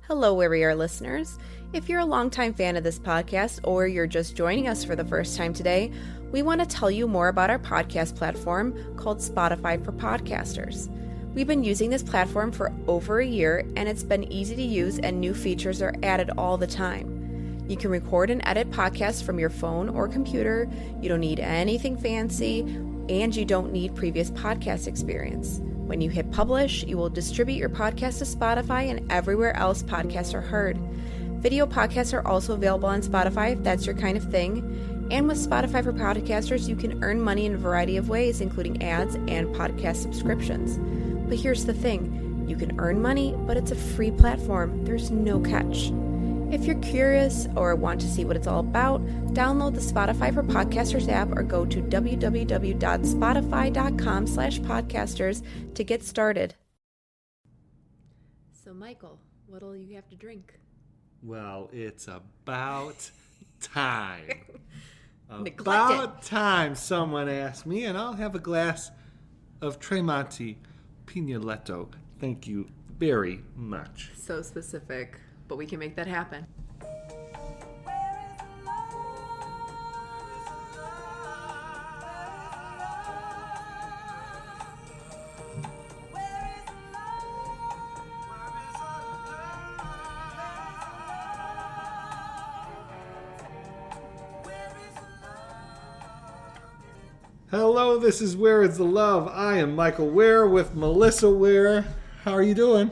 Hello, where we are listeners. If you're a longtime fan of this podcast or you're just joining us for the first time today, we want to tell you more about our podcast platform called Spotify for Podcasters. We've been using this platform for over a year, and it's been easy to use, and new features are added all the time. You can record and edit podcasts from your phone or computer. You don't need anything fancy, and you don't need previous podcast experience. When you hit publish, you will distribute your podcast to Spotify and everywhere else podcasts are heard. Video podcasts are also available on Spotify if that's your kind of thing. And with Spotify for Podcasters, you can earn money in a variety of ways, including ads and podcast subscriptions. But here's the thing, you can earn money, but it's a free platform. There's no catch. If you're curious or want to see what it's all about, download the Spotify for Podcasters app or go to www.spotify.com/podcasters to get started. So, Michael, what'll you have to drink? Well, it's about time. Neglected. About time someone asked me, and I'll have a glass of Tremonti Pignoletto. Thank you very much. So specific, but we can make that happen. Hello, this is Where Is the Love. I am Michael Ware with Melissa Ware. How are you doing?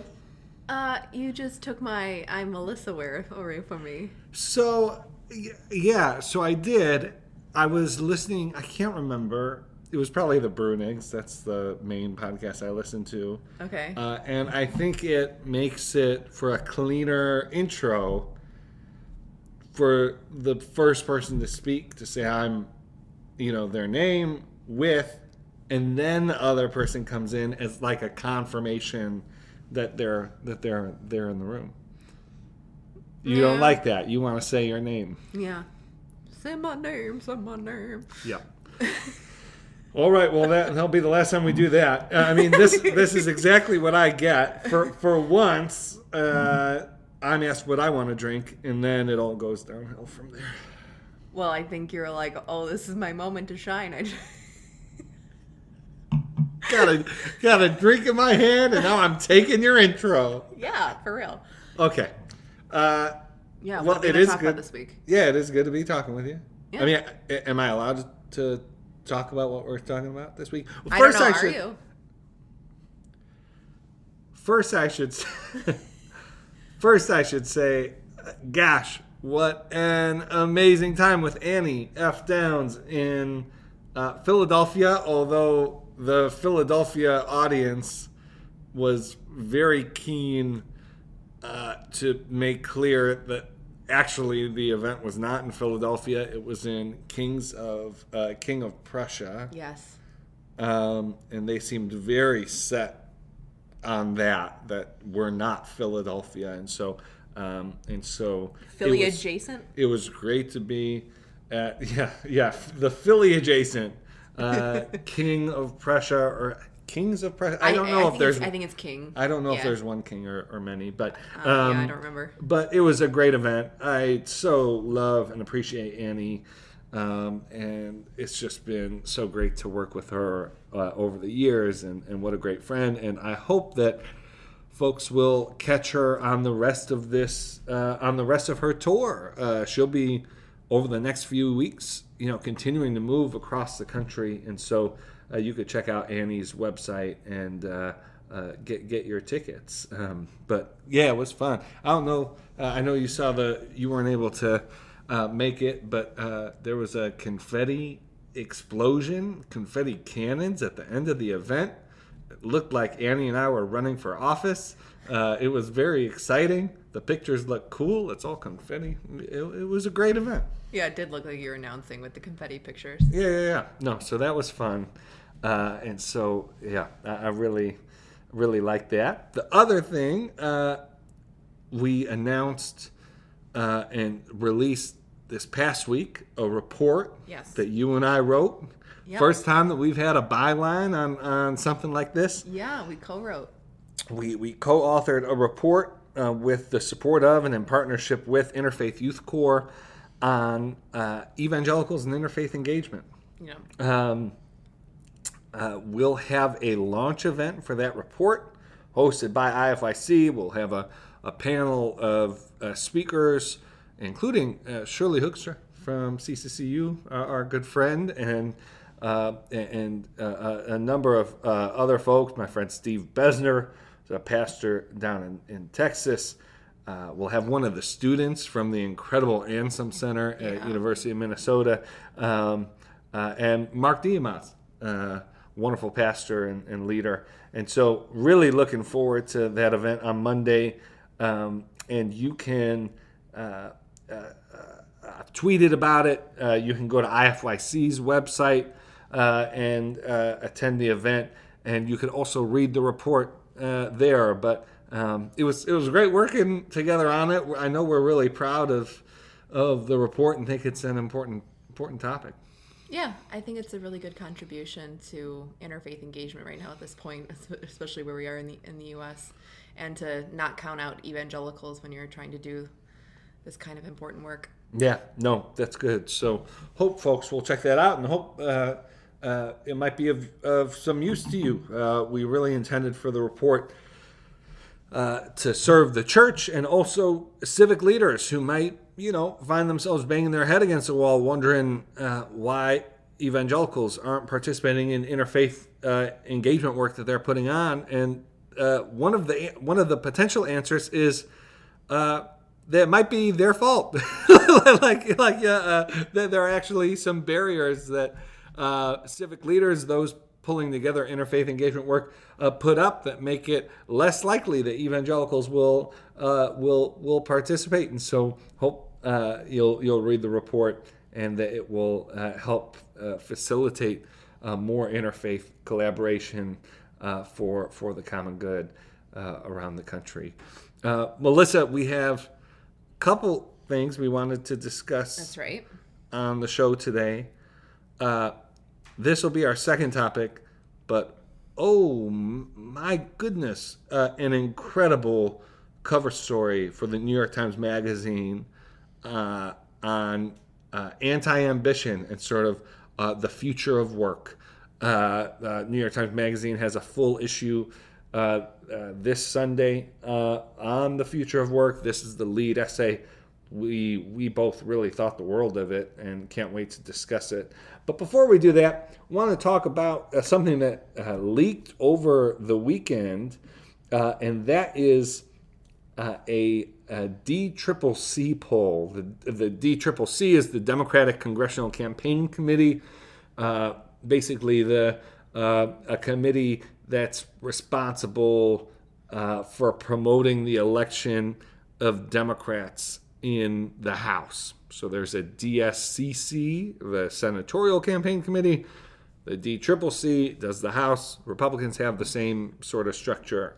You just took my I'm Melissa Ware away from me. So I did. I was listening, I can't remember. It was probably the Brunigs. That's the main podcast I listen to. Okay. And I think it makes it for a cleaner intro for the first person to speak to say I'm, their name with, and then the other person comes in as like a confirmation that they're in the room. You don't like that. You want to say your name. Yeah. Say my name. Yeah. All right. Well, that'll be the last time we do that. This is exactly what I get for once. I'm asked what I want to drink, and then it all goes downhill from there. Well, I think you're like, oh, this is my moment to shine. Got a drink in my hand, and now I'm taking your intro. Yeah, for real. Okay. Yeah. Well, it is good this week. Yeah, it is good to be talking with you. Yeah. Am I allowed to talk about what we're talking about this week? Well, are you? First, I should say, gosh, what an amazing time with Annie F. Downs in Philadelphia, although the Philadelphia audience was very keen to make clear that actually the event was not in Philadelphia. It was in King of Prussia. Yes. And they seemed very set on that we're not Philadelphia. And so Philly adjacent? It was great to be at, the Philly adjacent King of Prussia or Kings of Prussia. I don't know if there's. I think it's King. I don't know if there's one king or many, but I don't remember. But it was a great event. I so love and appreciate Annie, and it's just been so great to work with her over the years, and what a great friend. And I hope that folks will catch her on the rest of her tour. She'll be over the next few weeks, continuing to move across the country, and so you could check out Annie's website and get your tickets. But yeah, it was fun. I don't know. I know you weren't able to make it, but there was a confetti explosion, confetti cannons at the end of the event. It looked like Annie and I were running for office. It was very exciting. The pictures look cool. It's all confetti. It was a great event. Yeah, it did look like you were announcing with the confetti pictures. Yeah. No, so that was fun. And so, I really, really liked that. The other thing, we announced and released this past week a report that you and I wrote. Yep. First time that we've had a byline on something like this. Yeah, we co-wrote. We co-authored a report with the support of and in partnership with Interfaith Youth Corps on evangelicals and interfaith engagement. Yeah. We'll have a launch event for that report hosted by IFYC. We'll have a panel of speakers, including Shirley Hoekstra from CCCU, our good friend, and a number of other folks. My friend Steve Besner, a pastor down in Texas. We'll have one of the students from the incredible Anselm Center at University of Minnesota, and Mark Diamaz, wonderful pastor and leader. And so really looking forward to that event on Monday. And you can I've tweeted about it. You can go to IFYC's website and attend the event. And you could also read the report there. But it was great working together on it. I know we're really proud of the report and think it's an important topic. Yeah, I think it's a really good contribution to interfaith engagement right now at this point, especially where we are in the U.S., and to not count out evangelicals when you're trying to do this kind of important work. Yeah, no, that's good. So hope folks will check that out and hope it might be of some use to you. We really intended for the report to serve the church and also civic leaders who might, find themselves banging their head against the wall, wondering why evangelicals aren't participating in interfaith engagement work that they're putting on. And one of the potential answers is that it might be their fault. That there are actually some barriers that civic leaders, those pulling together interfaith engagement work, put up that make it less likely that evangelicals will participate. And so hope you'll read the report and that it will help facilitate more interfaith collaboration for the common good around the country. Melissa, we have a couple things we wanted to discuss. That's right. On the show today. This will be our second topic, but oh my goodness, an incredible cover story for the New York Times Magazine on anti-ambition and sort of the future of work. New York Times Magazine has a full issue this Sunday on the future of work. This is the lead essay. We both really thought the world of it and can't wait to discuss it. But before we do that, I want to talk about something that leaked over the weekend, and that is a DCCC poll. The DCCC is the Democratic Congressional Campaign Committee, basically a committee that's responsible for promoting the election of Democrats in the House. So there's a DSCC, the Senatorial Campaign Committee. The DCCC does the House. Republicans have the same sort of structure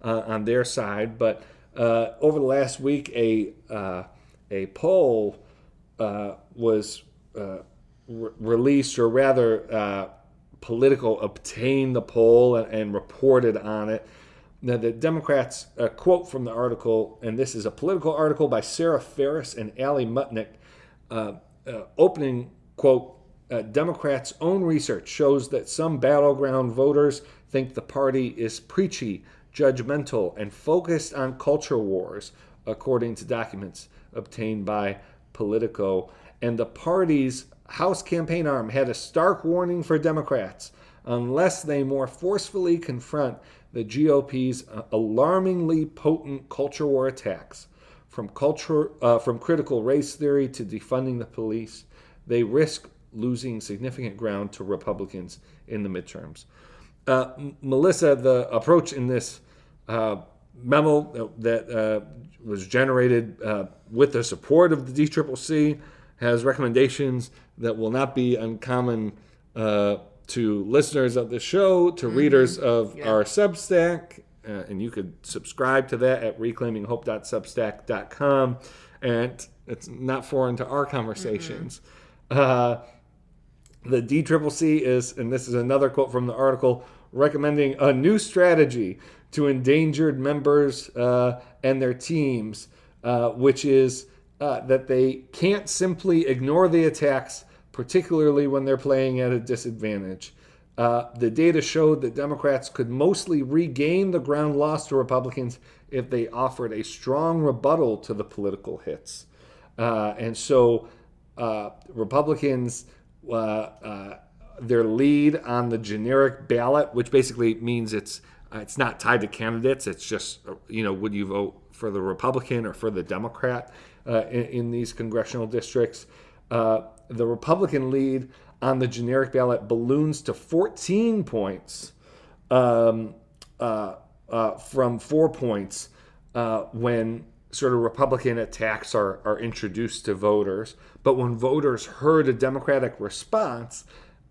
on their side. But over the last week, a poll was released, or rather, Politico obtained the poll and reported on it. Now, the Democrats, quote from the article, and this is a Political article by Sarah Ferris and Allie Mutnick, opening quote, Democrats' own research shows that some battleground voters think the party is preachy, judgmental, and focused on culture wars, according to documents obtained by Politico. And the party's House campaign arm had a stark warning for Democrats: unless they more forcefully confront the GOP's alarmingly potent culture war attacks, from critical race theory to defunding the police, they risk losing significant ground to Republicans in the midterms. Melissa, the approach in this memo that was generated with the support of the DCCC has recommendations that will not be uncommon to listeners of the show, to readers of our Substack, and you could subscribe to that at reclaiminghope.substack.com, and it's not foreign to our conversations. The DCCC is, and this is another quote from the article, recommending a new strategy to endangered members and their teams, which is that they can't simply ignore the attacks, particularly when they're playing at a disadvantage. The data showed that Democrats could mostly regain the ground lost to Republicans if they offered a strong rebuttal to the political hits. And so Republicans, their lead on the generic ballot, which basically means it's not tied to candidates. It's just, would you vote for the Republican or for the Democrat in these congressional districts? The Republican lead on the generic ballot balloons to 14 points from 4 points when sort of Republican attacks are introduced to voters. But when voters heard a Democratic response,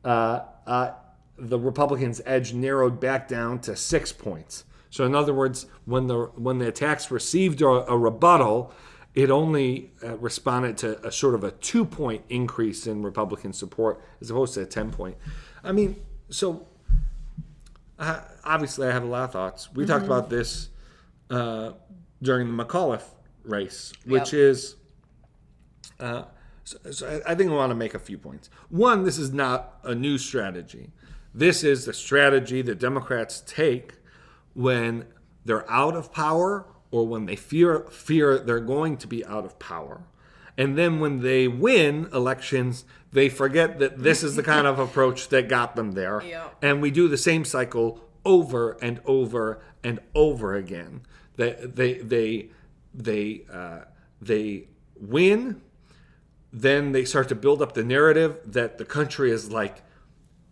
the Republicans' edge narrowed back down to 6 points. So in other words, when the attacks received a rebuttal, it only responded to a sort of a 2-point increase in Republican support as opposed to a 10-point. I mean, so obviously I have a lot of thoughts. We talked about this during the McAuliffe race, which is, so I think I want to make a few points. One, this is not a new strategy. This is the strategy that Democrats take when they're out of power or when they fear they're going to be out of power. And then when they win elections, they forget that this is the kind of approach that got them there. Yep. And we do the same cycle over and over and over again. They win, then they start to build up the narrative that the country is like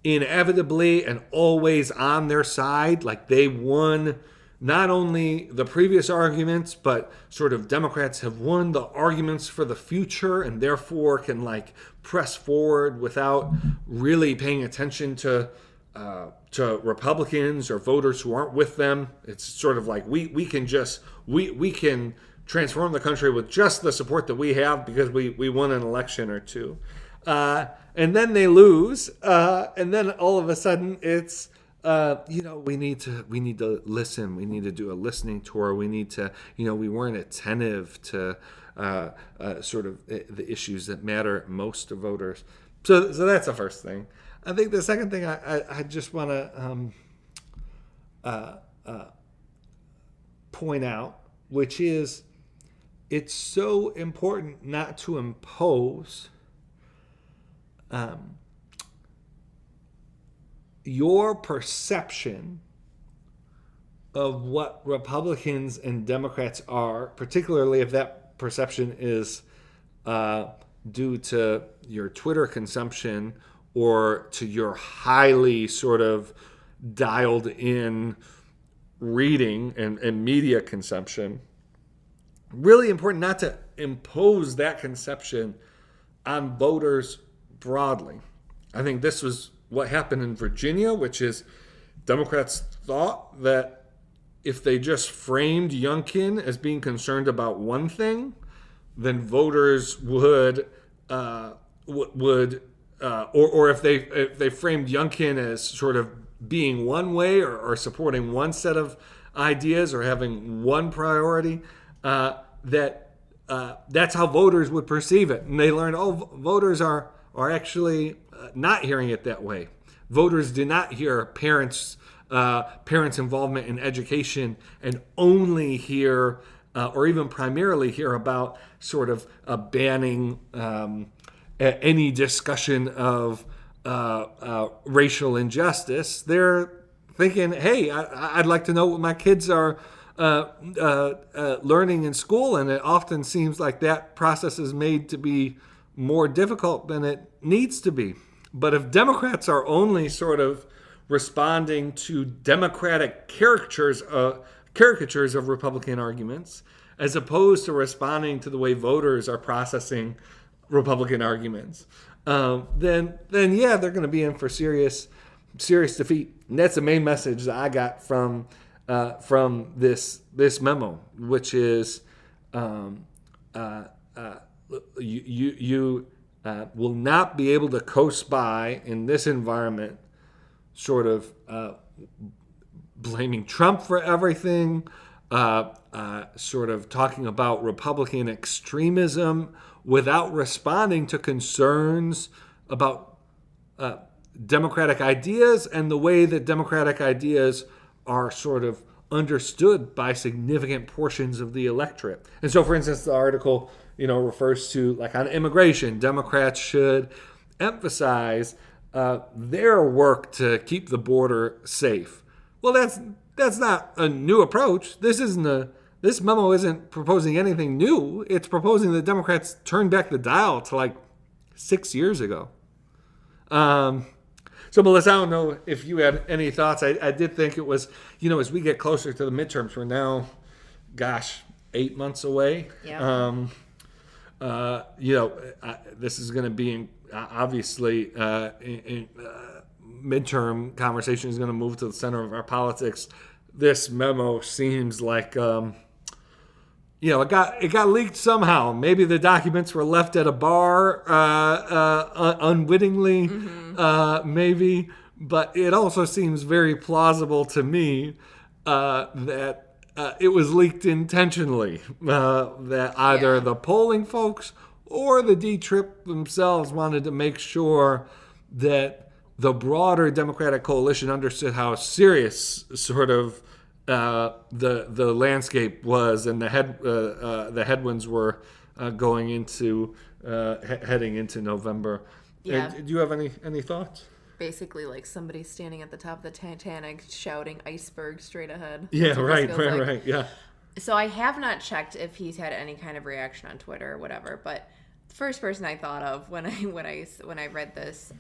inevitably and always on their side, like they won not only the previous arguments, but sort of Democrats have won the arguments for the future and therefore can like press forward without really paying attention to Republicans or voters who aren't with them. It's sort of like we can transform the country with just the support that we have because we won an election or two. And then they lose, and then all of a sudden it's we need to listen. We need to do a listening tour. We need to, we weren't attentive to sort of the issues that matter most to voters. So that's the first thing. I think the second thing I just want to point out, which is it's so important not to impose your perception of what Republicans and Democrats are, particularly if that perception is due to your Twitter consumption or to your highly sort of dialed in reading and media consumption. Really important not to impose that conception on voters broadly. I think this was what happened in Virginia, which is Democrats thought that if they just framed Youngkin as being concerned about one thing, then voters would or if they framed Youngkin as sort of being one way or supporting one set of ideas or having one priority, that's how voters would perceive it. And they learned, voters are actually not hearing it that way. Voters do not hear parents' involvement in education and only hear or even primarily hear about sort of banning any discussion of racial injustice. They're thinking, hey, I'd like to know what my kids are learning in school, and it often seems like that process is made to be more difficult than it needs to be. But if Democrats are only sort of responding to Democratic caricatures of Republican arguments, as opposed to responding to the way voters are processing Republican arguments, then yeah, they're going to be in for serious defeat. And that's the main message that I got from this memo, which is you will not be able to coast by in this environment, sort of blaming Trump for everything, sort of talking about Republican extremism without responding to concerns about democratic ideas and the way that democratic ideas are sort of understood by significant portions of the electorate. And so, for instance, the article, refers to, like, on immigration, Democrats should emphasize their work to keep the border safe. Well, that's not a new approach. This memo isn't proposing anything new. It's proposing that Democrats turn back the dial to like 6 years ago. So, Melissa, I don't know if you had any thoughts. I did think it was, as we get closer to the midterms, we're now, 8 months away. Yeah. This is going to be, obviously, midterm conversation is going to move to the center of our politics. This memo seems like, it got leaked somehow. Maybe the documents were left at a bar unwittingly, maybe. But it also seems very plausible to me that it was leaked intentionally. That either the polling folks or the D-Trip themselves wanted to make sure that the broader Democratic coalition understood how serious sort of the landscape was, and the headwinds were going into heading into November. Yeah. Do you have any thoughts? Basically, like somebody standing at the top of the Titanic shouting "iceberg" straight ahead. Yeah, right. Yeah. So I have not checked if he's had any kind of reaction on Twitter or whatever, but the first person I thought of when I read this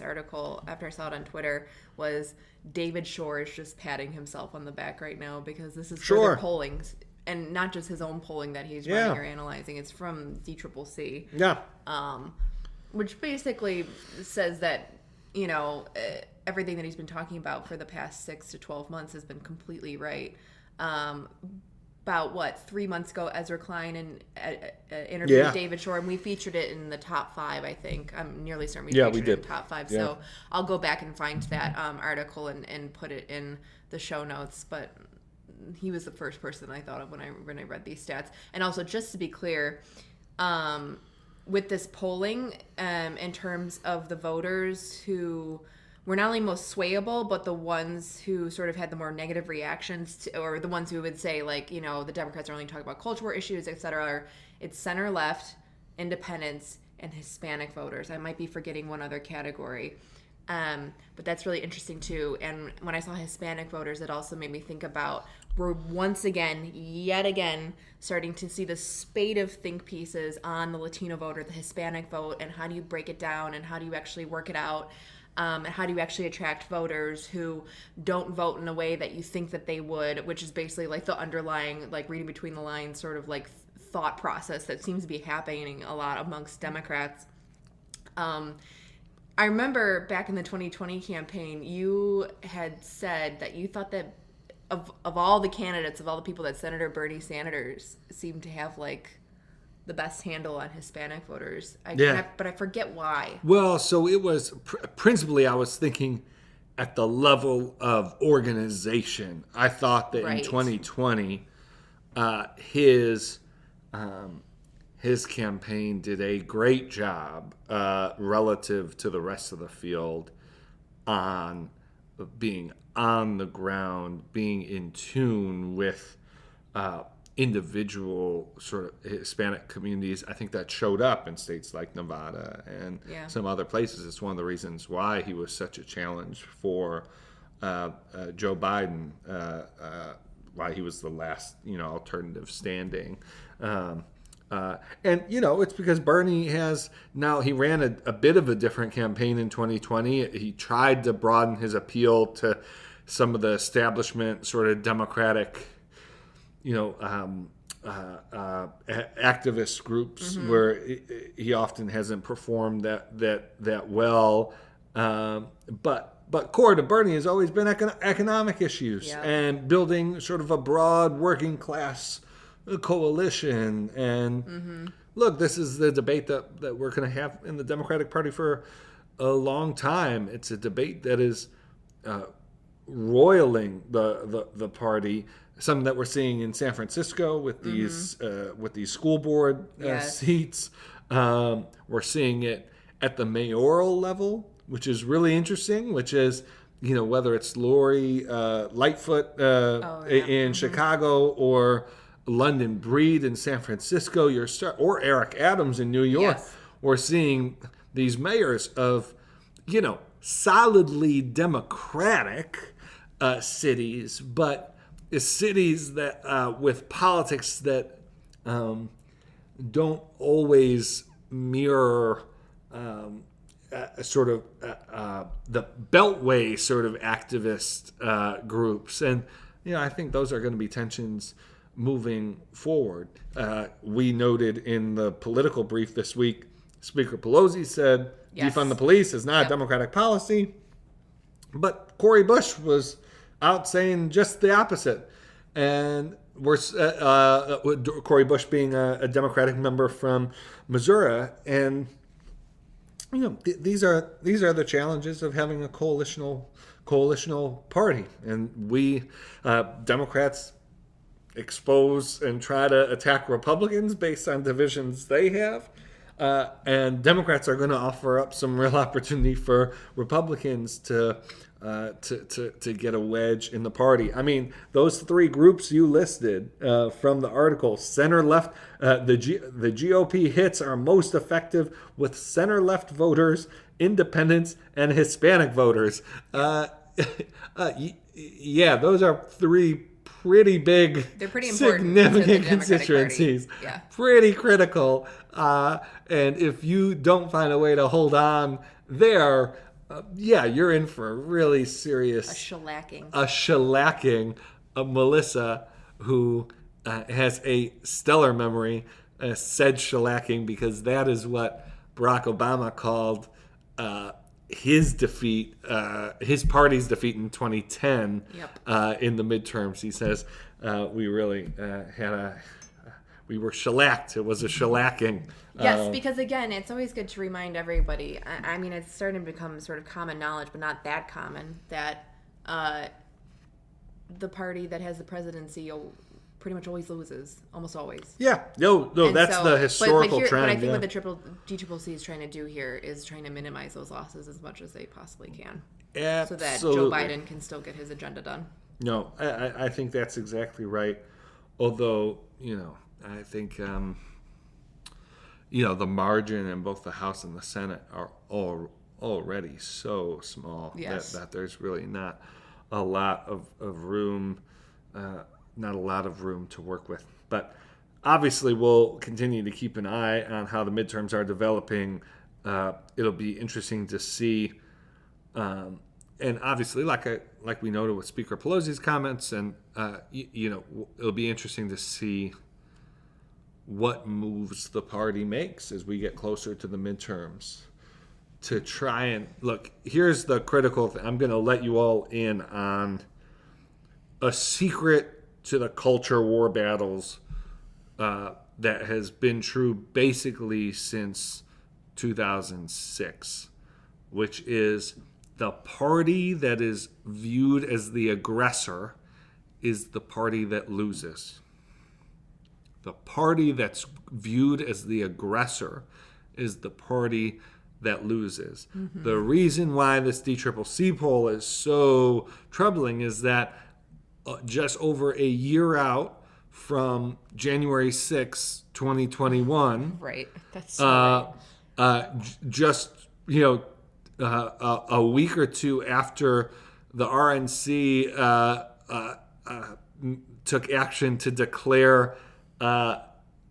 article after I saw it on Twitter was David Shore is just patting himself on the back right now, because this is further polling, and not just his own polling that he's running or analyzing. It's from DCCC. Yeah. Which basically says that, everything that he's been talking about for the past 6 to 12 months has been completely right. About 3 months ago, Ezra Klein interviewed David Shore, and we featured it in the top 5, I think. I'm nearly certain we featured it in the top 5. Yeah. So I'll go back and find that article and put it in the show notes. But he was the first person I thought of when I read these stats. And also, just to be clear, with this polling, in terms of the voters who were not only most swayable, but the ones who sort of had the more negative reactions or the ones who would say, like, the Democrats are only talking about culture war issues, etc. It's center-left, independents, and Hispanic voters. I might be forgetting one other category. But that's really interesting, too. And when I saw Hispanic voters, it also made me think about, we're yet again, starting to see the spate of think pieces on the Latino voter, the Hispanic vote, and how do you break it down, and how do you actually work it out, and how do you actually attract voters who don't vote in a way that you think that they would, which is basically like the underlying, like, reading between the lines sort of like thought process that seems to be happening a lot amongst Democrats. I remember back in the 2020 campaign, you had said that you thought that of all the candidates, of all the people, that Senator Bernie Sanders seemed to have, like, the best handle on Hispanic voters. But I forget why. Well, so it was principally, I was thinking at the level of organization. I thought that in 2020, his campaign did a great job relative to the rest of the field on being on the ground, being in tune with individual sort of Hispanic communities. I think that showed up in states like Nevada and some other places. It's one of the reasons why he was such a challenge for Joe Biden, why he was the last, alternative standing. And, it's because Bernie he ran a bit of a different campaign in 2020. He tried to broaden his appeal to some of the establishment sort of Democratic, activist groups where he often hasn't performed that well. But core to Bernie has always been economic issues and building sort of a broad working class coalition. And look, this is the debate that we're going to have in the Democratic Party for a long time. It's a debate that is roiling the party. Something that we're seeing in San Francisco with these school board seats. We're seeing it at the mayoral level, which is really interesting. Which is, whether it's Lori Lightfoot in Chicago or London Breed in San Francisco, or Eric Adams in New York. Yes. We're seeing these mayors of, solidly democratic cities, but cities that with politics that don't always mirror the beltway sort of activist groups. And, I think those are going to be tensions moving forward. We noted in the political brief this week, Speaker Pelosi said defund the police is not a Democratic policy. But Cori Bush was out saying just the opposite. And we're Cori Bush being a Democratic member from Missouri. And, these are the challenges of having a coalitional party. And we, Democrats, expose and try to attack Republicans based on divisions they have. And Democrats are going to offer up some real opportunity for Republicans to get a wedge in the party. I mean, those three groups you listed from the article, center-left, the GOP hits are most effective with center-left voters, independents, and Hispanic voters. Those are three pretty big, they're pretty significant constituencies. Yeah. Pretty critical. And if you don't find a way to hold on there, you're in for a really serious... A shellacking. Melissa, who has a stellar memory, said shellacking because that is what Barack Obama called his defeat, his party's defeat in 2010 in the midterms. He says, we really we were shellacked. It was a shellacking. Yes, because again, it's always good to remind everybody. I mean, it's starting to become sort of common knowledge, but not that common, that the party that has the presidency pretty much always loses, almost always. Yeah, no, that's the historical trend. But I think what the DCCC is trying to do here is trying to minimize those losses as much as they possibly can. Absolutely. So that Joe Biden can still get his agenda done. No, I think that's exactly right. Although, I think, the margin in both the House and the Senate are already so small that there's really not a lot of room, not a lot of room to work with. But obviously, we'll continue to keep an eye on how the midterms are developing. It'll be interesting to see, and obviously, like we noted with Speaker Pelosi's comments, and it'll be interesting to see what moves the party makes as we get closer to the midterms to try and look. Here's the critical thing. I'm going to let you all in on a secret to the culture war battles that has been true basically since 2006, which is the party that is viewed as the aggressor is the party that loses. The party that's viewed as the aggressor is the party that loses. Mm-hmm. The reason why this DCCC poll is so troubling is that just over a year out from January 6, 2021, right? That's so right. Just a week or two after the RNC took action to declare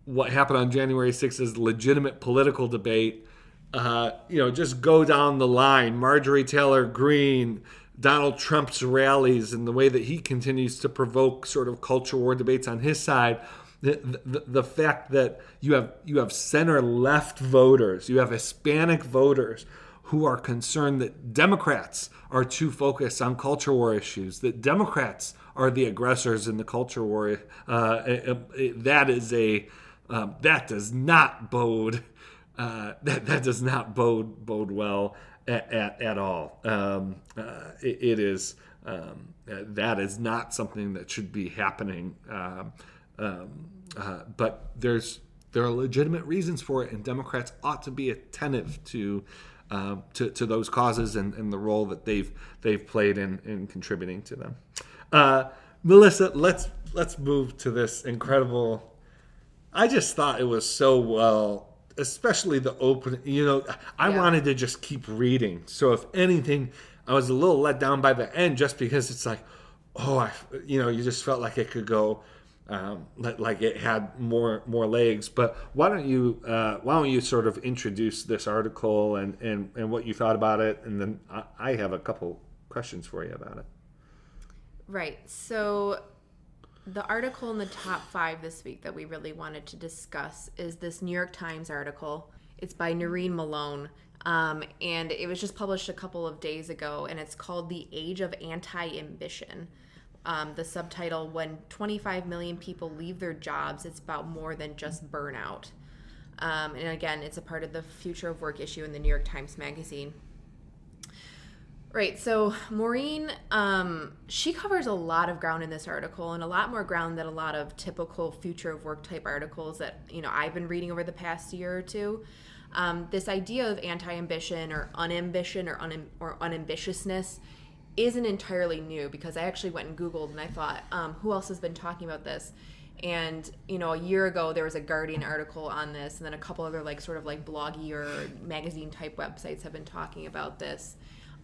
what happened on January 6th as legitimate political debate. Just go down the line. Marjorie Taylor Greene, Donald Trump's rallies, and the way that he continues to provoke sort of culture war debates on his side. The fact that you have center-left voters, you have Hispanic voters who are concerned that Democrats are too focused on culture war issues, that Democrats are the aggressors in the culture war. That does not bode. That does not bode well at all. It is That is not something that should be happening. But there are legitimate reasons for it, and Democrats ought to be attentive to those causes and the role that they've played in contributing to them. Melissa, let's move to this incredible. I just thought it was so well, especially the open. I wanted to just keep reading. So if anything, I was a little let down by the end, just because it's like, you just felt like it could go. Like it had more legs. But why don't you sort of introduce this article and what you thought about it, and then I have a couple questions for you about it. Right. So the article in the top 5 this week that we really wanted to discuss is this New York Times article. It's by Noreen Malone. And it was just published a couple of days ago, and it's called The Age of Anti-Ambition. The subtitle, When 25 Million People Leave Their Jobs, It's About More Than Just Burnout. And again, it's a part of the Future of Work issue in the New York Times Magazine. Right, so Maureen, she covers a lot of ground in this article, and a lot more ground than a lot of typical Future of Work type articles that I've been reading over the past year or two. This idea of anti-ambition or unambition or unambitiousness isn't entirely new, because I actually went and Googled and I thought, who else has been talking about this? And, a year ago there was a Guardian article on this, and then a couple other bloggy or magazine type websites have been talking about this,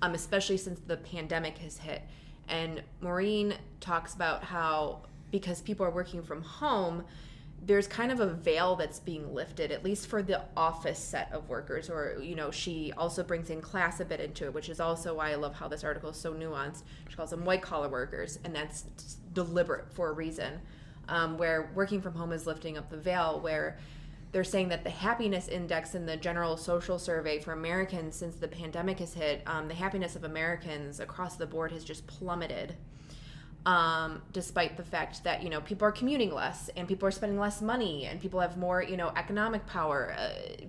especially since the pandemic has hit. And Maureen talks about how, because people are working from home, there's kind of a veil that's being lifted, at least for the office set of workers. Or, she also brings in class a bit into it, which is also why I love how this article is so nuanced. She calls them white collar workers, and that's deliberate for a reason, where working from home is lifting up the veil, where they're saying that the happiness index in the general social survey for Americans since the pandemic has hit, the happiness of Americans across the board has just plummeted. Despite the fact that, people are commuting less, and people are spending less money, and people have more, economic power,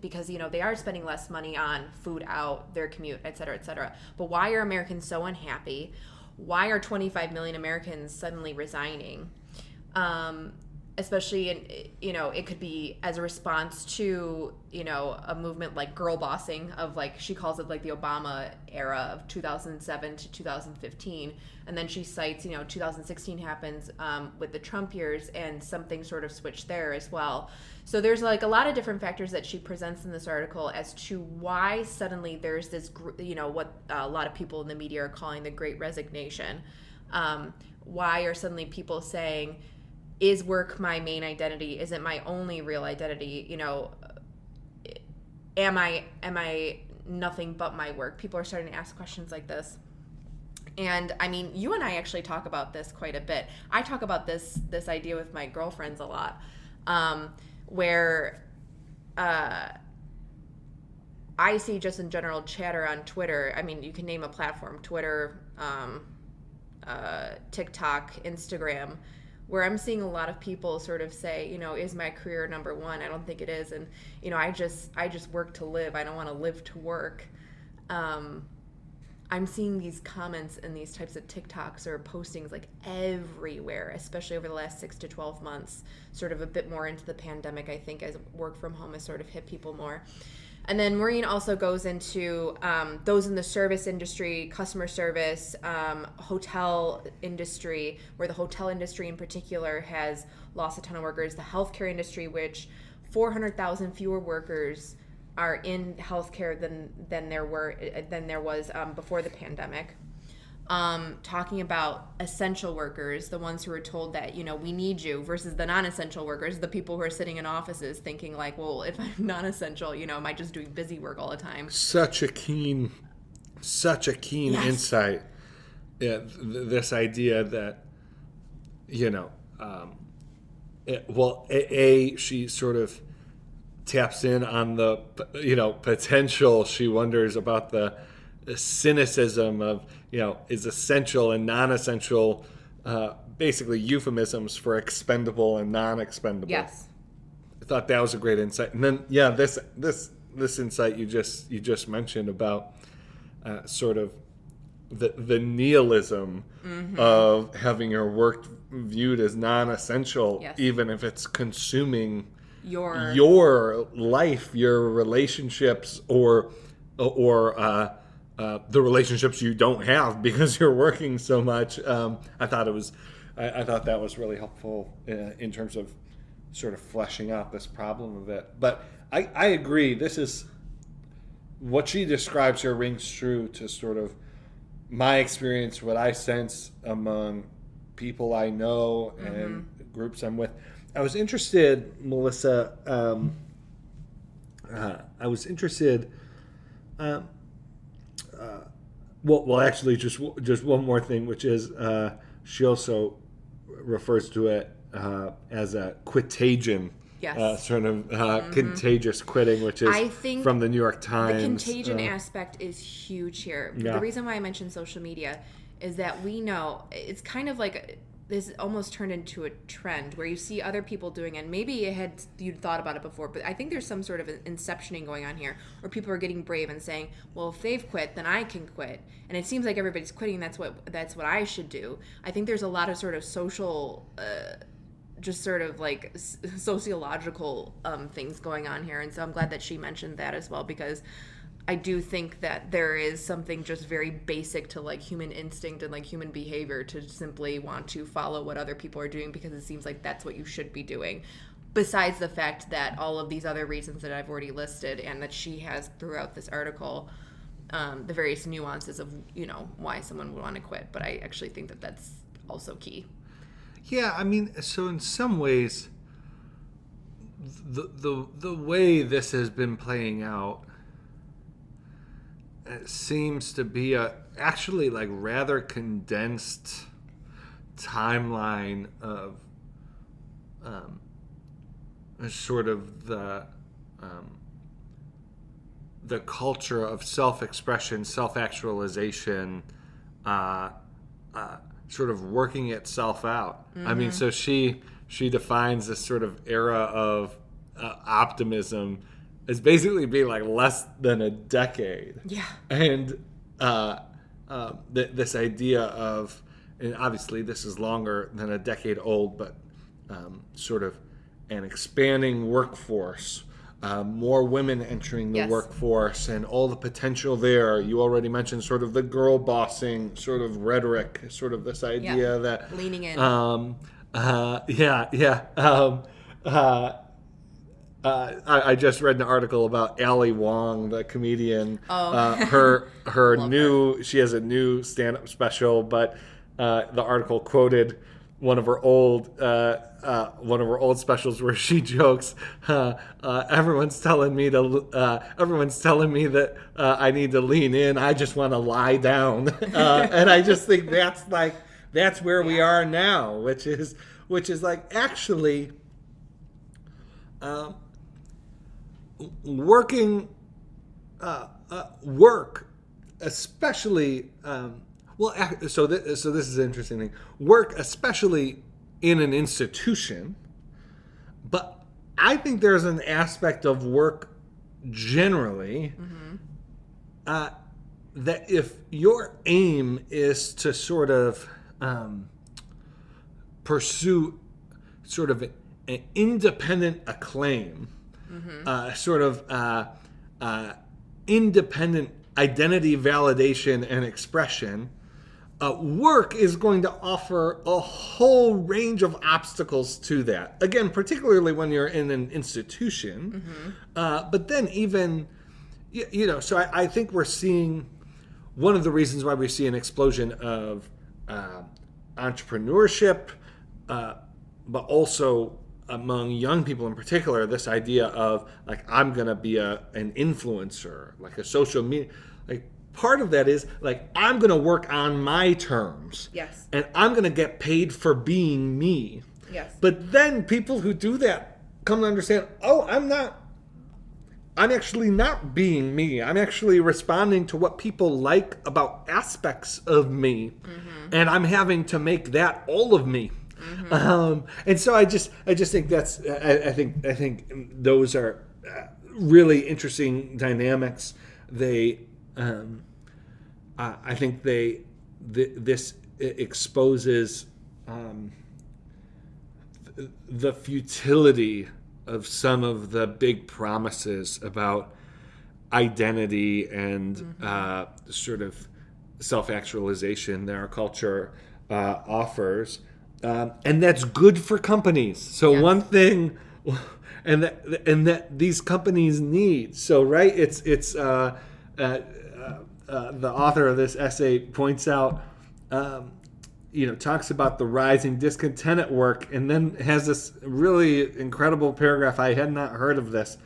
because, they are spending less money on food out, their commute, et cetera, et cetera. But why are Americans so unhappy? Why are 25 million Americans suddenly resigning? Especially it could be as a response to, a movement like girl bossing of, she calls it the Obama era of 2007 to 2015. And then she cites, 2016 happens with the Trump years, and something sort of switched there as well. So there's a lot of different factors that she presents in this article as to why suddenly there's this, what a lot of people in the media are calling the Great Resignation. Why are suddenly people saying, is work my main identity? Is it my only real identity? Am I nothing but my work? People are starting to ask questions like this. And I mean, you and I actually talk about this quite a bit. I talk about this idea with my girlfriends a lot, where I see just in general chatter on Twitter. I mean, you can name a platform, Twitter, TikTok, Instagram, where I'm seeing a lot of people sort of say, is my career number one? I don't think it is. And, I just work to live. I don't want to live to work. I'm seeing these comments and these types of TikToks or postings everywhere, especially over the last 6 to 12 months, sort of a bit more into the pandemic, I think, as work from home has sort of hit people more. And then Maureen also goes into those in the service industry, customer service, hotel industry, where the hotel industry in particular has lost a ton of workers. The healthcare industry, which 400,000 fewer workers are in healthcare than there was before the pandemic. Talking about essential workers, the ones who are told that, we need you, versus the non-essential workers, the people who are sitting in offices thinking well, if I'm non-essential, am I just doing busy work all the time? Such a keen Yes. Insight. Yeah, this idea that, she sort of taps in on the, potential. She wonders about the cynicism of, is essential and non-essential basically euphemisms for expendable and non-expendable. Yes. I thought that was a great insight. And then, this insight you just mentioned about sort of the nihilism of having your work viewed as non-essential, Yes. even if it's consuming Your life, your relationships, or the relationships you don't have because you're working so much. I thought that was really helpful in terms of sort of fleshing out this problem of it. But I agree. This is what she describes here rings true to sort of my experience, what I sense among people I know and groups I'm with. I was interested, Melissa. Well, actually, just one more thing, which is she also refers to it as a quitagion. Yes. Sort of contagious quitting, which is I think from the New York Times. The contagion aspect is huge here. Yeah. The reason why I mentioned social media is that we know it's kind of like this almost turned into a trend where you see other people doing it. And maybe you'd thought about it before, but I think there's some sort of inceptioning going on here where people are getting brave and saying, well, if they've quit, then I can quit. And it seems like everybody's quitting. That's what I should do. I think there's a lot of sort of social just sort of like sociological things going on here. And so I'm glad that she mentioned that as well, because I do think that there is something just very basic to like human instinct and like human behavior to simply want to follow what other people are doing because it seems like that's what you should be doing. Besides the fact that all of these other reasons that I've already listed and that she has throughout this article, the various nuances of, why someone would want to quit. But I actually think that that's also key. Yeah, I mean, so in some ways, the way this has been playing out seems to be actually like rather condensed timeline of sort of the culture of self-expression, self-actualization, sort of working itself out. I mean, so she defines this sort of era of optimism as basically being like less than a decade. Yeah. And this idea of, and obviously this is longer than a decade old, but sort of an expanding workforce, more women entering the workforce, and all the potential there. You already mentioned sort of the girl bossing sort of rhetoric, sort of this idea that leaning in. I just read an article about Ali Wong, the comedian. She has a new stand-up special, but the article quoted one of her old specials where she jokes, everyone's telling me that I need to lean in. I just want to lie down. And I just think that's where we are now, which is like actually working work, especially so this is an interesting thing. Work, especially in an institution, but I think there's an aspect of work generally that if your aim is to sort of pursue sort of an independent acclaim, sort of independent identity validation and expression, work is going to offer a whole range of obstacles to that. Again, particularly when you're in an institution, but then even, so I think we're seeing one of the reasons why we see an explosion of entrepreneurship, but also among young people in particular, this idea of like, I'm going to be an influencer, like a social media, like part of that is like, I'm going to work on my terms. Yes. And I'm going to get paid for being me. Yes. But then people who do that come to understand, I'm actually not being me. I'm actually responding to what people like about aspects of me. And I'm having to make that all of me. And so I just think that's, I think those are really interesting dynamics. They I think this exposes the futility of some of the big promises about identity and sort of self-actualization that our culture offers, and that's good for companies. So one thing, and that these companies need. So right, it's the author of this essay points out, talks about the rising discontent at work, and then has this really incredible paragraph. I had not heard of this.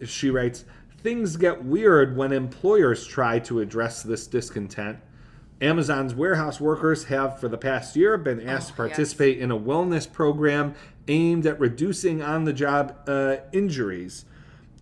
She writes, "Things get weird when employers try to address this discontent. Amazon's warehouse workers have, for the past year, been asked to participate in a wellness program aimed at reducing on-the-job injuries.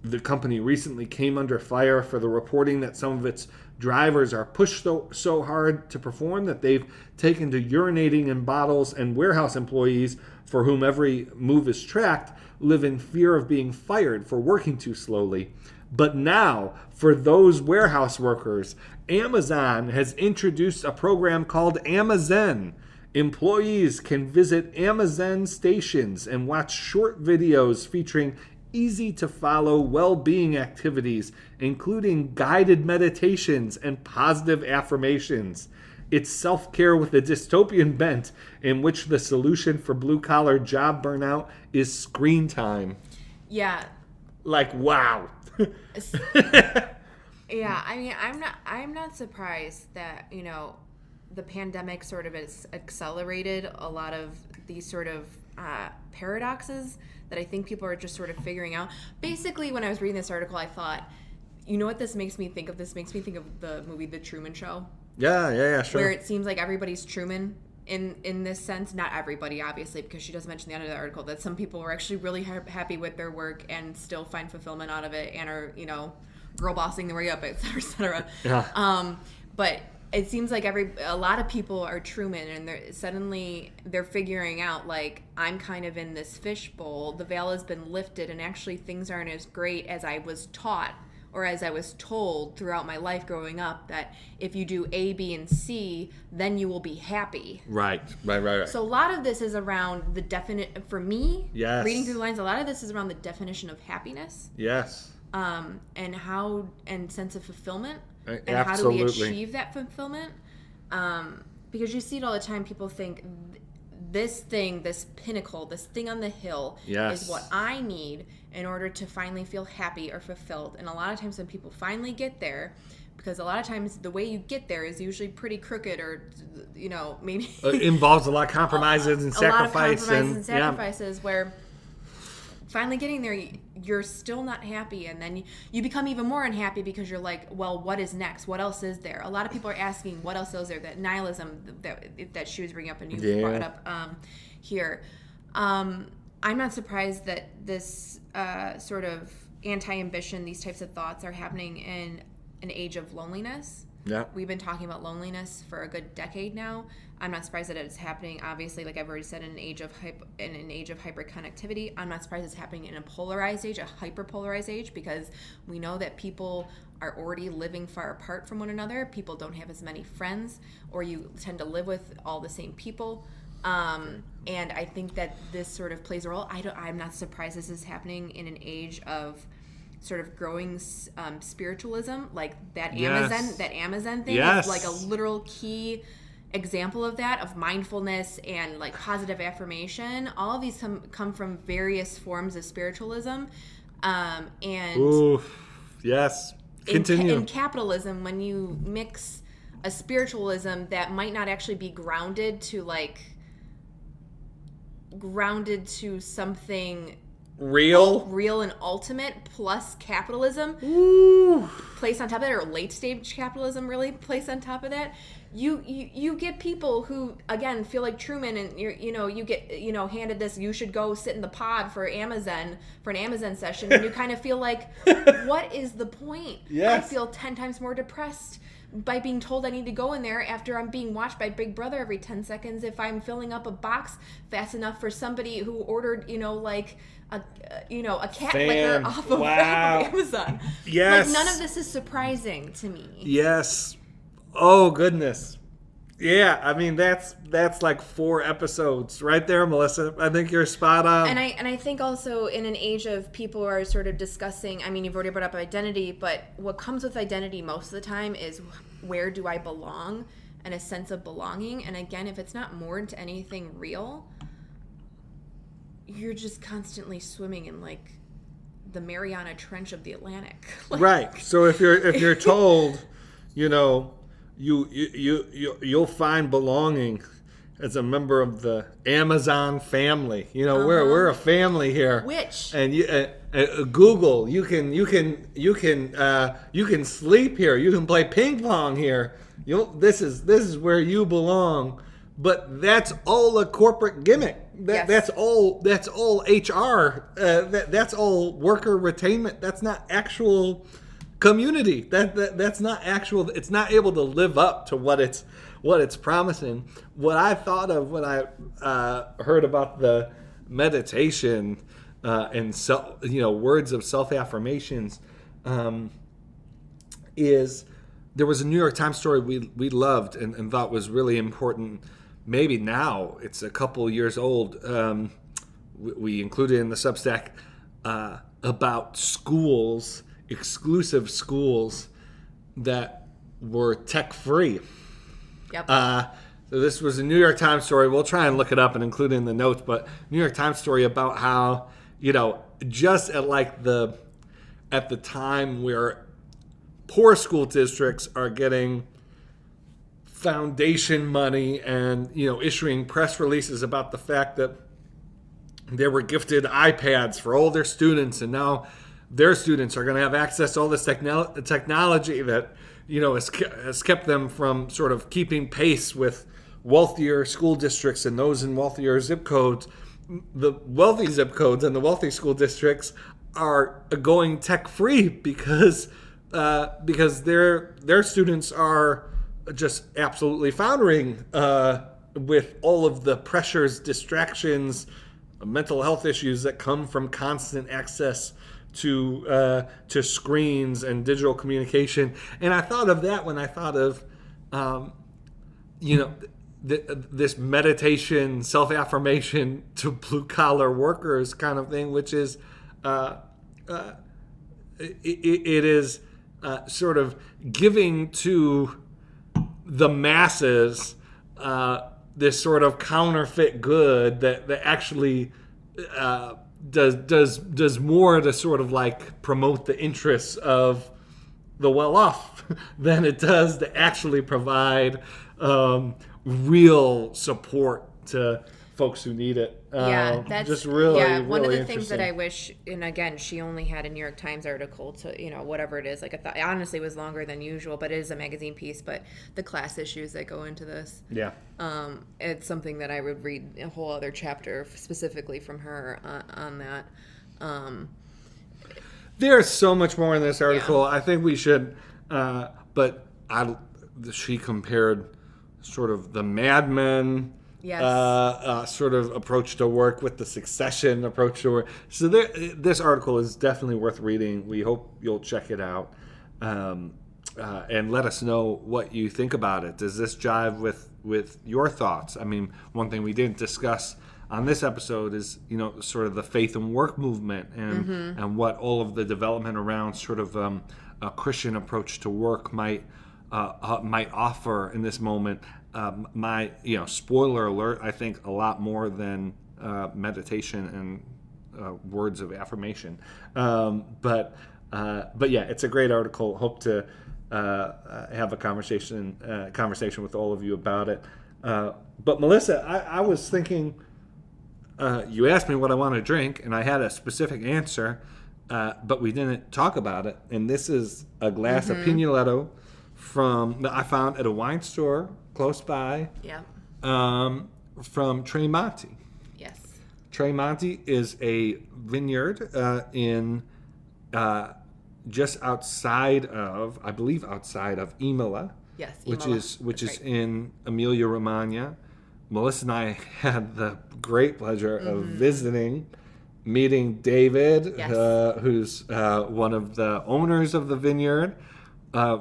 The company recently came under fire for the reporting that some of its drivers are pushed so hard to perform that they've taken to urinating in bottles, and warehouse employees, for whom every move is tracked, live in fear of being fired for working too slowly. But now, for those warehouse workers, Amazon has introduced a program called Amazon. Employees can visit Amazon stations and watch short videos featuring easy-to-follow well-being activities, including guided meditations and positive affirmations. It's self-care with a dystopian bent, in which the solution for blue-collar job burnout is screen time." Yeah. Like, wow. Yeah, I mean, I'm not surprised that, the pandemic sort of has accelerated a lot of these sort of paradoxes that I think people are just sort of figuring out. Basically, when I was reading this article, I thought, you know what this makes me think of? This makes me think of the movie The Truman Show. Yeah, sure. Where it seems like everybody's Truman in this sense. Not everybody, obviously, because she does mention at the end of the article that some people are actually really happy with their work and still find fulfillment out of it and are, girl bossing their way up, et cetera, et cetera. Yeah. But it seems like a lot of people are Truman, and they're figuring out, like, I'm kind of in this fishbowl. The veil has been lifted, and actually things aren't as great as I was taught or as I was told throughout my life growing up, that if you do A, B, and C, then you will be happy. Right. So a lot of this is around the for me, reading through the lines, a lot of this is around the definition of happiness. Yes. And sense of fulfillment. And Absolutely. how do we achieve that fulfillment? Because you see it all the time. People think this pinnacle, this thing on the hill is what I need in order to finally feel happy or fulfilled. And a lot of times when people finally get there, because a lot of times the way you get there is usually pretty crooked, or, maybe... It involves a lot of compromises and sacrifice. A lot of compromises and sacrifices where... Finally getting there, you're still not happy, and then you become even more unhappy because you're like, well, what is next? What else is there? A lot of people are asking, what else is there? That nihilism that she was bringing up and you brought up here. I'm not surprised that this sort of anti-ambition, these types of thoughts are happening in an age of loneliness. Yeah. We've been talking about loneliness for a good decade now. I'm not surprised that it's happening, obviously, like I've already said, in an age of hyperconnectivity. I'm not surprised it's happening in a polarized age, a hyperpolarized age, because we know that people are already living far apart from one another. People don't have as many friends, or you tend to live with all the same people. And I think that this sort of plays a role. I'm not surprised this is happening in an age of sort of growing spiritualism, like that Amazon thing is like a literal key example of that, of mindfulness and like positive affirmation. All of these come from various forms of spiritualism, and continue. In capitalism, when you mix a spiritualism that might not actually be grounded to something real and ultimate, plus capitalism placed on top of that, or late stage capitalism really placed on top of that, you get people who again feel like Truman, and you get handed this, you should go sit in the pod for an Amazon session, and you kind of feel like, what is the point? I feel 10 times more depressed by being told I need to go in there after I'm being watched by Big Brother every 10 seconds if I'm filling up a box fast enough for somebody who ordered a cat licker off of Amazon. Yes. Like, none of this is surprising to me. Yes. Oh, goodness. Yeah, I mean, that's like 4 episodes right there, Melissa. I think you're spot on. And I think also in an age of people are sort of discussing, I mean, you've already brought up identity, but what comes with identity most of the time is where do I belong and a sense of belonging. And again, if it's not moored to anything real, you're just constantly swimming in like the Mariana Trench of the Atlantic. Right. So if you're told, you'll find belonging as a member of the Amazon family. We're a family here. Which and Google, you can sleep here. You can play ping pong here. This is where you belong. But that's all a corporate gimmick. Yes. That's all HR. That's all worker retainment. That's not actual community. That's not actual. It's not able to live up to what it's promising. What I thought of when I heard about the meditation and words of self-affirmations is there was a New York Times story we loved and thought was really important. Maybe now it's a couple years old. We included in the Substack about schools, exclusive schools that were tech-free. Yep. So this was a New York Times story. We'll try and look it up and include it in the notes. But New York Times story about how, just at the time where poor school districts are getting foundation money and issuing press releases about the fact that they were gifted iPads for all their students, and now their students are going to have access to all this technology that has kept them from sort of keeping pace with wealthier school districts and those in wealthier zip codes. The wealthy zip codes and the wealthy school districts are going tech free because their students are just absolutely foundering with all of the pressures, distractions, mental health issues that come from constant access to screens and digital communication. And I thought of that when I thought of this meditation, self-affirmation to blue-collar workers kind of thing, which is it is sort of giving to the masses this sort of counterfeit good that actually does more to sort of like promote the interests of the well-off than it does to actually provide real support to folks who need it. That's just really one really of the things that interesting. I wish, and again, she only had a New York Times article to whatever it is, like honestly it was longer than usual, but it is a magazine piece. But the class issues that go into this, it's something that I would read a whole other chapter specifically from her on that. There's so much more in this article. I think we should, but she compared sort of the Mad Men sort of approach to work with the Succession approach to work. So this article is definitely worth reading. We hope you'll check it out and let us know what you think about it. Does this jive with your thoughts? I mean, one thing we didn't discuss on this episode is sort of the faith and work movement and what all of the development around sort of a Christian approach to work might offer in this moment. My spoiler alert, I think a lot more than meditation and words of affirmation. But yeah, it's a great article. Hope to have a conversation with all of you about it. But Melissa, I was thinking. You asked me what I want to drink, and I had a specific answer, but we didn't talk about it. And this is a glass of Pignoletto that I found at a wine store close by. Yeah. From Tremonti. Yes. Tremonti is a vineyard in just outside of Imola. Yes. Which Imola. is right. in Emilia Romagna. Melissa and I had the great pleasure of meeting David, Yes. who's one of the owners of the vineyard.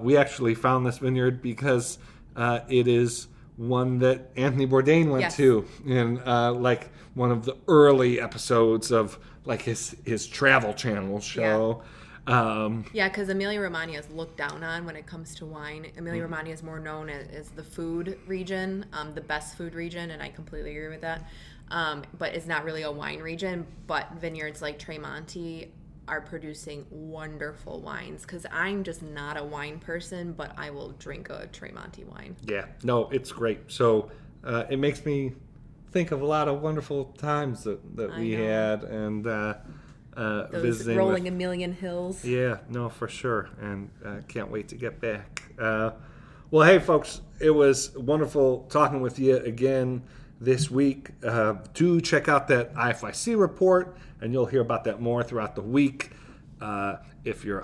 we actually found this vineyard because it is one that Anthony Bourdain went to in like one of the early episodes of like his Travel Channel show. Because Emilia-Romagna is looked down on when it comes to wine. Emilia-Romagna is more known as the food region, the best food region, and I completely agree with that. But it's not really a wine region. But vineyards like Tremonti are producing wonderful wines, because I'm just not a wine person, but I will drink a Tremonti wine. Yeah, no, it's great. So it makes me think of a lot of wonderful times that we had, and those visiting rolling a million hills. Yeah, no, for sure, and can't wait to get back. Well, hey, folks, it was wonderful talking with you again this week. Do check out that IFIC report, and you'll hear about that more throughout the week. If you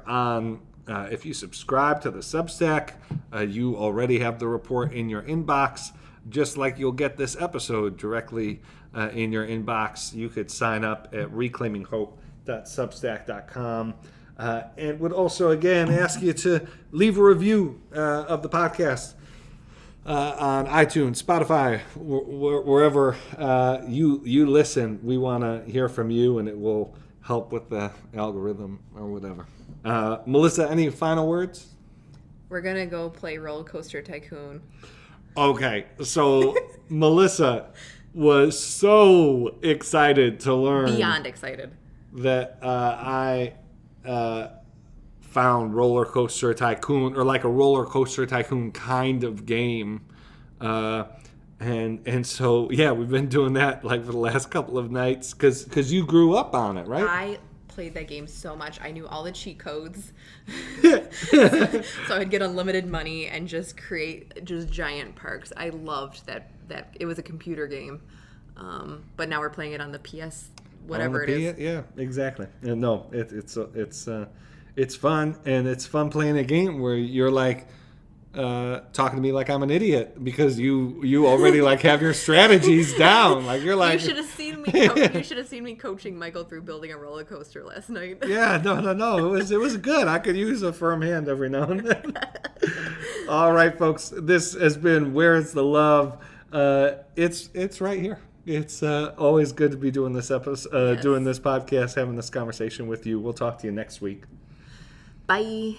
subscribe to the Substack, you already have the report in your inbox, just like you'll get this episode directly in your inbox. You could sign up at reclaiminghope.substack.com. And would also, again, ask you to leave a review of the podcast on iTunes, Spotify, wherever you listen. We want to hear from you, and it will help with the algorithm or whatever. Melissa, any final words? We're going to go play Roller Coaster Tycoon. Okay, so Melissa was so excited to learn. Beyond excited. That I found Roller Coaster Tycoon, or like a Roller Coaster Tycoon kind of game. And so, yeah, we've been doing that like for the last couple of nights because you grew up on it, right? I played that game so much. I knew all the cheat codes. So I'd get unlimited money and just create just giant parks. I loved that it was a computer game. But now we're playing it on the PS whatever it is. Yeah, exactly. And no, it's fun, and it's fun playing a game where you're like talking to me like I'm an idiot because you already like have your strategies down. Like you're like, you should have seen me coaching Michael through building a roller coaster last night. Yeah, no. It was good. I could use a firm hand every now and then. All right, folks. This has been Where's the Love? It's right here. It's always good to be doing this episode, doing this podcast, having this conversation with you. We'll talk to you next week. Bye.